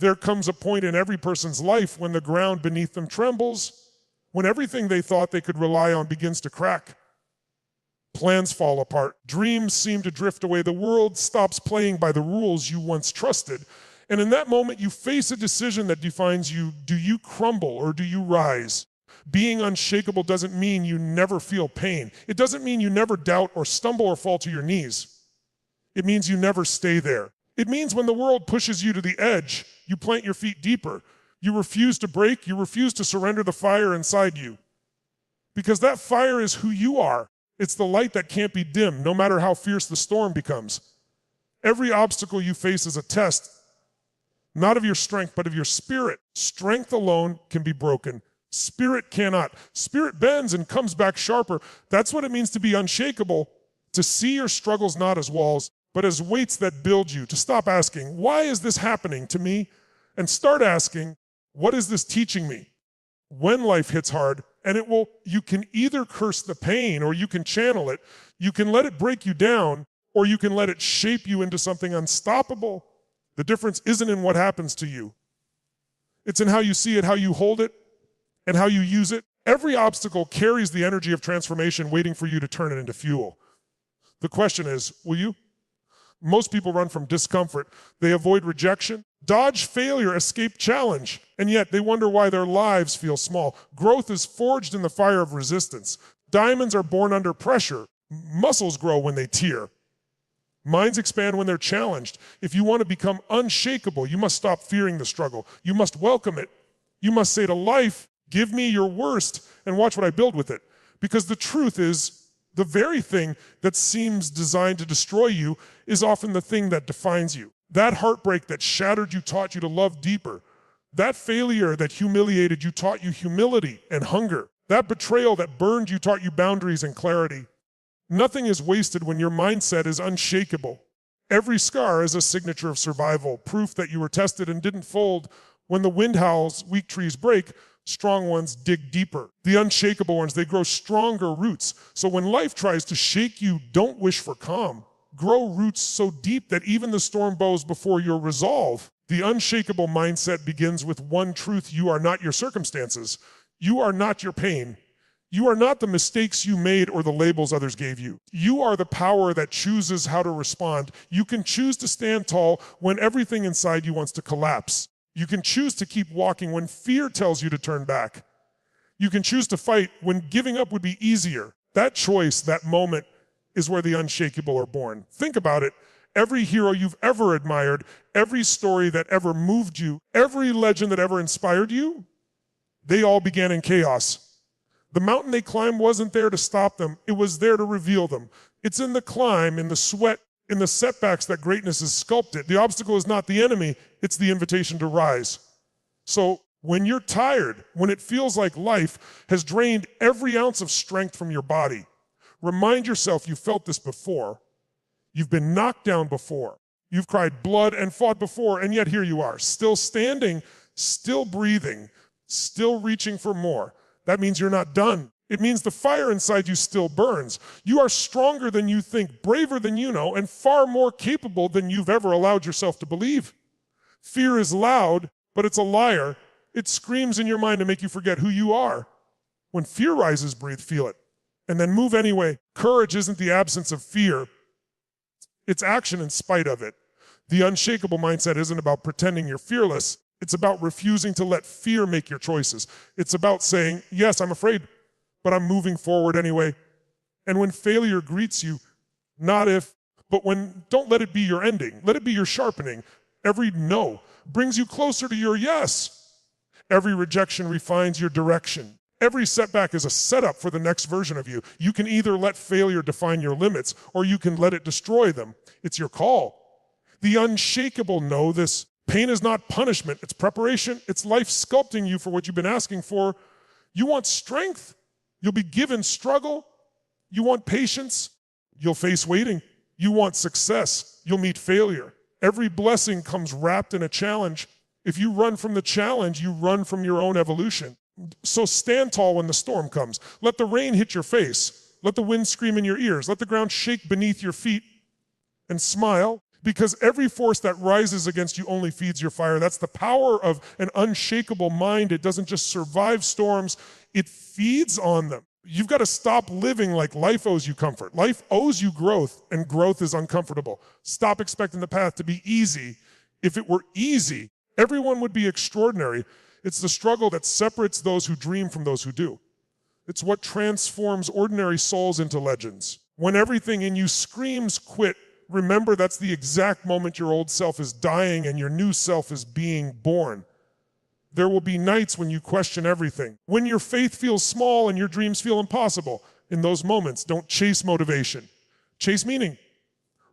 There comes a point in every person's life when the ground beneath them trembles, when everything they thought they could rely on begins to crack. Plans fall apart. Dreams seem to drift away. The world stops playing by the rules you once trusted. And in that moment, you face a decision that defines you. Do you crumble or do you rise? Being unshakable doesn't mean you never feel pain. It doesn't mean you never doubt or stumble or fall to your knees. It means you never stay there. It means when the world pushes you to the edge, you plant your feet deeper. You refuse to break. You refuse to surrender the fire inside you. Because that fire is who you are. It's the light that can't be dimmed, no matter how fierce the storm becomes. Every obstacle you face is a test, not of your strength, but of your spirit. Strength alone can be broken. Spirit cannot. Spirit bends and comes back sharper. That's what it means to be unshakable, to see your struggles not as walls, but as weights that build you, to stop asking, why is this happening to me? And start asking, what is this teaching me? When life hits hard, and you can either curse the pain or you can channel it. You can let it break you down, or you can let it shape you into something unstoppable. The difference isn't in what happens to you. It's in how you see it, how you hold it, and how you use it. Every obstacle carries the energy of transformation waiting for you to turn it into fuel. The question is, will you? Most people run from discomfort. They avoid rejection, dodge failure, escape challenge, and yet they wonder why their lives feel small. Growth is forged in the fire of resistance. Diamonds are born under pressure. Muscles grow when they tear. Minds expand when they're challenged. If you want to become unshakable, you must stop fearing the struggle. You must welcome it. You must say to life, give me your worst and watch what I build with it. Because the truth is, the very thing that seems designed to destroy you is often the thing that defines you. That heartbreak that shattered you taught you to love deeper. That failure that humiliated you taught you humility and hunger. That betrayal that burned you taught you boundaries and clarity. Nothing is wasted when your mindset is unshakable. Every scar is a signature of survival, proof that you were tested and didn't fold. When the wind howls, weak trees break. Strong ones dig deeper. The unshakable ones, they grow stronger roots. So when life tries to shake you, don't wish for calm. Grow roots so deep that even the storm bows before your resolve. The unshakable mindset begins with one truth: you are not your circumstances. You are not your pain. You are not the mistakes you made or the labels others gave you. You are the power that chooses how to respond. You can choose to stand tall when everything inside you wants to collapse. You can choose to keep walking when fear tells you to turn back. You can choose to fight when giving up would be easier. That choice, that moment, is where the unshakable are born. Think about it. Every hero you've ever admired, every story that ever moved you, every legend that ever inspired you, they all began in chaos. The mountain they climbed wasn't there to stop them. It was there to reveal them. It's in the climb, in the sweat, in the setbacks that greatness is sculpted. The obstacle is not the enemy, it's the invitation to rise. So when you're tired, when it feels like life has drained every ounce of strength from your body, remind yourself you felt this before. You've been knocked down before. You've cried blood and fought before, and yet here you are, still standing, still breathing, still reaching for more. That means you're not done. It means the fire inside you still burns. You are stronger than you think, braver than you know, and far more capable than you've ever allowed yourself to believe. Fear is loud, but it's a liar. It screams in your mind to make you forget who you are. When fear rises, breathe, feel it, and then move anyway. Courage isn't the absence of fear. It's action in spite of it. The unshakable mindset isn't about pretending you're fearless. It's about refusing to let fear make your choices. It's about saying, yes, I'm afraid, but I'm moving forward anyway. And when failure greets you, not if, but when, don't let it be your ending. Let it be your sharpening. Every no brings you closer to your yes. Every rejection refines your direction. Every setback is a setup for the next version of you. You can either let failure define your limits, or you can let it destroy them. It's your call. The unshakable know this. Pain is not punishment. It's preparation. It's life sculpting you for what you've been asking for. You want strength? You'll be given struggle. You want patience? You'll face waiting. You want success? You'll meet failure. Every blessing comes wrapped in a challenge. If you run from the challenge, you run from your own evolution. So stand tall when the storm comes. Let the rain hit your face. Let the wind scream in your ears. Let the ground shake beneath your feet. And smile, Because every force that rises against you only feeds your fire. That's the power of an unshakable mind. It doesn't just survive storms, it feeds on them. You've got to stop living like life owes you comfort. Life owes you growth, and growth is uncomfortable. Stop expecting the path to be easy. If it were easy, everyone would be extraordinary. It's the struggle that separates those who dream from those who do. It's what transforms ordinary souls into legends. When everything in you screams quit, remember that's the exact moment your old self is dying and your new self is being born. There will be nights when you question everything. When your faith feels small and your dreams feel impossible. In those moments, don't chase motivation. Chase meaning.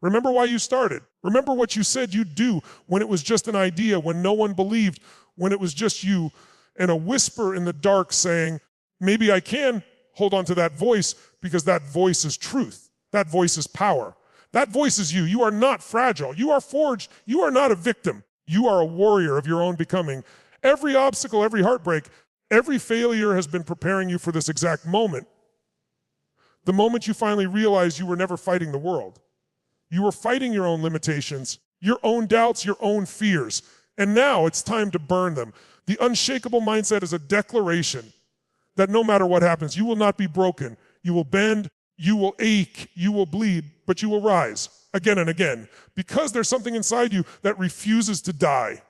Remember why you started. Remember what you said you'd do when it was just an idea, when no one believed, when it was just you and a whisper in the dark saying, maybe I can hold on to that voice because that voice is truth. That voice is power. That voice is you. You are not fragile. You are forged. You are not a victim. You are a warrior of your own becoming. Every obstacle, every heartbreak, every failure has been preparing you for this exact moment. The moment you finally realize you were never fighting the world. You were fighting your own limitations, your own doubts, your own fears. And now it's time to burn them. The unshakable mindset is a declaration that no matter what happens, you will not be broken. You will bend, you will ache, you will bleed, but you will rise again and again because there's something inside you that refuses to die.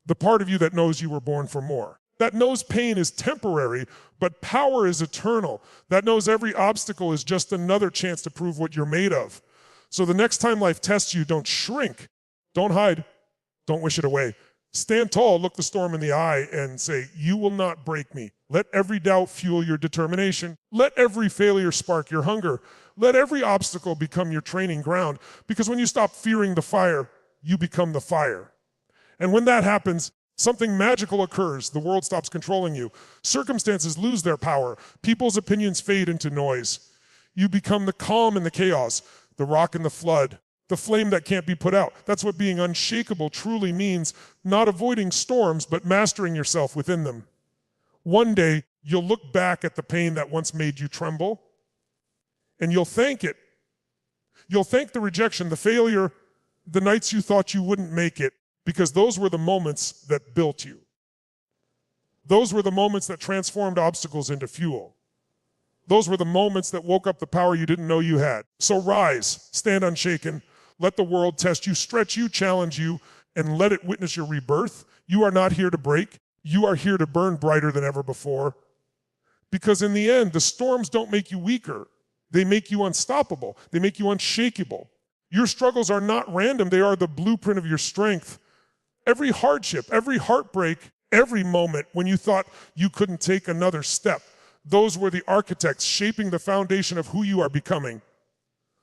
The part of you that knows you were born for more. That knows pain is temporary, but power is eternal. That knows every obstacle is just another chance to prove what you're made of. So the next time life tests you, don't shrink, don't hide, don't wish it away. Stand tall, look the storm in the eye and say, you will not break me. Let every doubt fuel your determination. Let every failure spark your hunger. Let every obstacle become your training ground. Because when you stop fearing the fire, you become the fire. And when that happens, something magical occurs. The world stops controlling you. Circumstances lose their power. People's opinions fade into noise. You become the calm in the chaos, the rock in the flood, the flame that can't be put out. That's what being unshakable truly means, not avoiding storms, but mastering yourself within them. One day, you'll look back at the pain that once made you tremble, and you'll thank it. You'll thank the rejection, the failure, the nights you thought you wouldn't make it, because those were the moments that built you. Those were the moments that transformed obstacles into fuel. Those were the moments that woke up the power you didn't know you had. So rise, stand unshaken, let the world test you, stretch you, challenge you, and let it witness your rebirth. You are not here to break. You are here to burn brighter than ever before. Because in the end, the storms don't make you weaker. They make you unstoppable. They make you unshakable. Your struggles are not random. They are the blueprint of your strength. Every hardship, every heartbreak, every moment when you thought you couldn't take another step, those were the architects shaping the foundation of who you are becoming.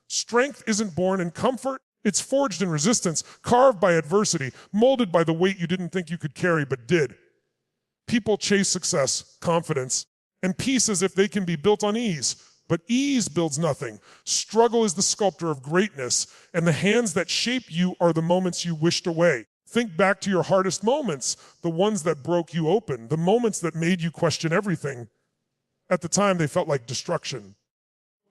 Strength isn't born in comfort. It's forged in resistance, carved by adversity, molded by the weight you didn't think you could carry but did. People chase success, confidence, and peace as if they can be built on ease. But ease builds nothing. Struggle is the sculptor of greatness, and the hands that shape you are the moments you wished away. Think back to your hardest moments, the ones that broke you open, the moments that made you question everything. At the time, they felt like destruction.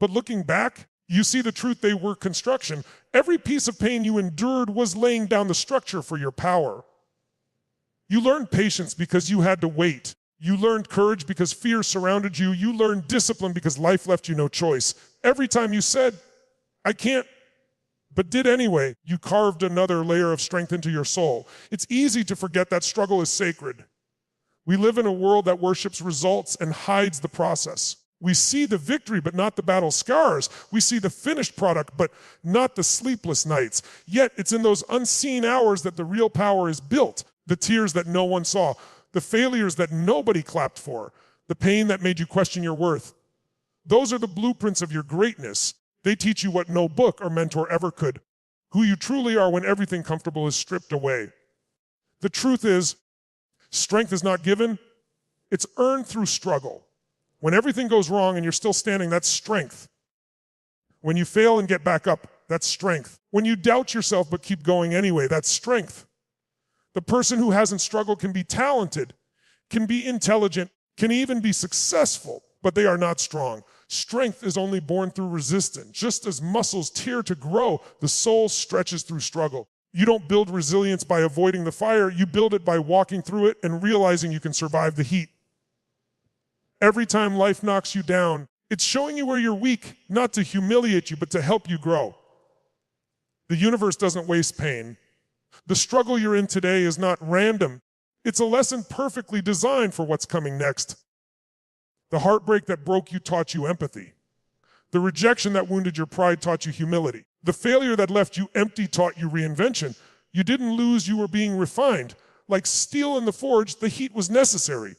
But looking back, you see the truth, they were construction. Every piece of pain you endured was laying down the structure for your power. You learned patience because you had to wait. You learned courage because fear surrounded you. You learned discipline because life left you no choice. Every time you said, I can't, but did anyway, you carved another layer of strength into your soul. It's easy to forget that struggle is sacred. We live in a world that worships results and hides the process. We see the victory, but not the battle scars. We see the finished product, but not the sleepless nights. Yet it's in those unseen hours that the real power is built. The tears that no one saw, the failures that nobody clapped for, the pain that made you question your worth. Those are the blueprints of your greatness. They teach you what no book or mentor ever could, who you truly are when everything comfortable is stripped away. The truth is, strength is not given, it's earned through struggle. When everything goes wrong and you're still standing, that's strength. When you fail and get back up, that's strength. When you doubt yourself but keep going anyway, that's strength. The person who hasn't struggled can be talented, can be intelligent, can even be successful, but they are not strong. Strength is only born through resistance. Just as muscles tear to grow, the soul stretches through struggle. You don't build resilience by avoiding the fire, you build it by walking through it and realizing you can survive the heat. Every time life knocks you down, it's showing you where you're weak, not to humiliate you, but to help you grow. The universe doesn't waste pain. The struggle you're in today is not random. It's a lesson perfectly designed for what's coming next. The heartbreak that broke you taught you empathy. The rejection that wounded your pride taught you humility. The failure that left you empty taught you reinvention. You didn't lose, you were being refined. Like steel in the forge, the heat was necessary.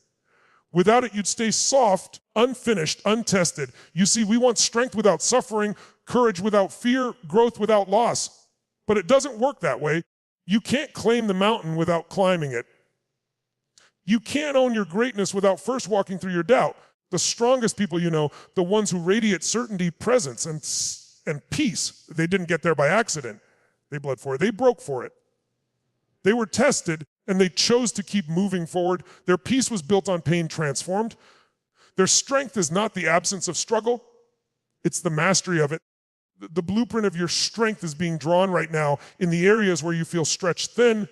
Without it, you'd stay soft, unfinished, untested. You see, we want strength without suffering, courage without fear, growth without loss. But it doesn't work that way. You can't claim the mountain without climbing it. You can't own your greatness without first walking through your doubt. The strongest people you know, the ones who radiate certainty, presence, and peace, they didn't get there by accident. They bled for it. They broke for it. They were tested, and they chose to keep moving forward. Their peace was built on pain transformed. Their strength is not the absence of struggle. It's the mastery of it. The blueprint of your strength is being drawn right now in the areas where you feel stretched thin.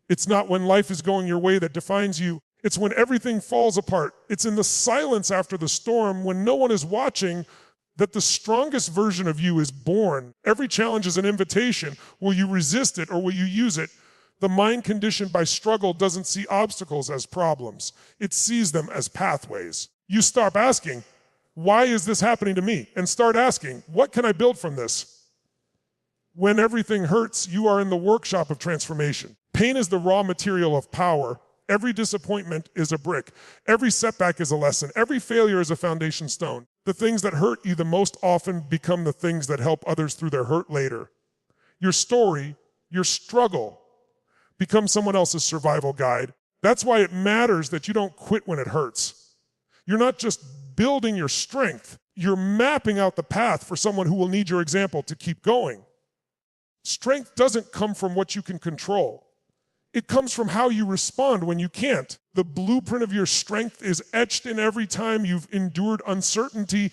It's not when life is going your way that defines you. It's when everything falls apart. It's in the silence after the storm, when no one is watching, that the strongest version of you is born. Every challenge is an invitation. Will you resist it or will you use it? The mind conditioned by struggle doesn't see obstacles as problems. It sees them as pathways. You stop asking, why is this happening to me? And start asking, what can I build from this? When everything hurts, you are in the workshop of transformation. Pain is the raw material of power. Every disappointment is a brick. Every setback is a lesson. Every failure is a foundation stone. The things that hurt you the most often become the things that help others through their hurt later. Your story, your struggle, becomes someone else's survival guide. That's why it matters that you don't quit when it hurts. You're not just building your strength, you're mapping out the path for someone who will need your example to keep going. Strength doesn't come from what you can control. It comes from how you respond when you can't. The blueprint of your strength is etched in every time you've endured uncertainty,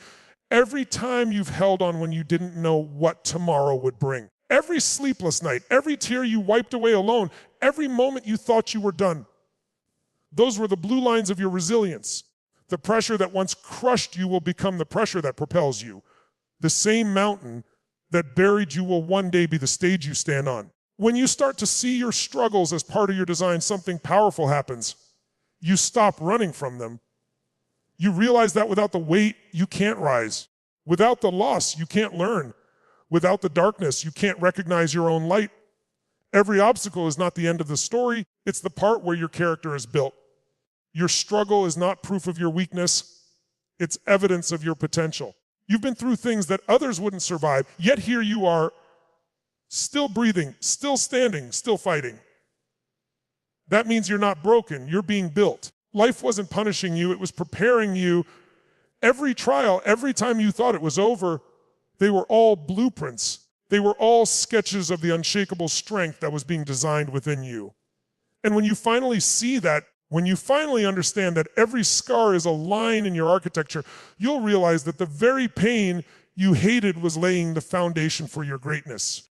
every time you've held on when you didn't know what tomorrow would bring. Every sleepless night, every tear you wiped away alone, every moment you thought you were done. Those were the blue lines of your resilience. The pressure that once crushed you will become the pressure that propels you. The same mountain that buried you will one day be the stage you stand on. When you start to see your struggles as part of your design, something powerful happens. You stop running from them. You realize that without the weight, you can't rise. Without the loss, you can't learn. Without the darkness, you can't recognize your own light. Every obstacle is not the end of the story. It's the part where your character is built. Your struggle is not proof of your weakness. It's evidence of your potential. You've been through things that others wouldn't survive, yet here you are, still breathing, still standing, still fighting. That means you're not broken, you're being built. Life wasn't punishing you, it was preparing you. Every trial, every time you thought it was over, they were all blueprints. They were all sketches of the unshakable strength that was being designed within you. And when you finally see that, when you finally understand that every scar is a line in your architecture, you'll realize that the very pain you hated was laying the foundation for your greatness.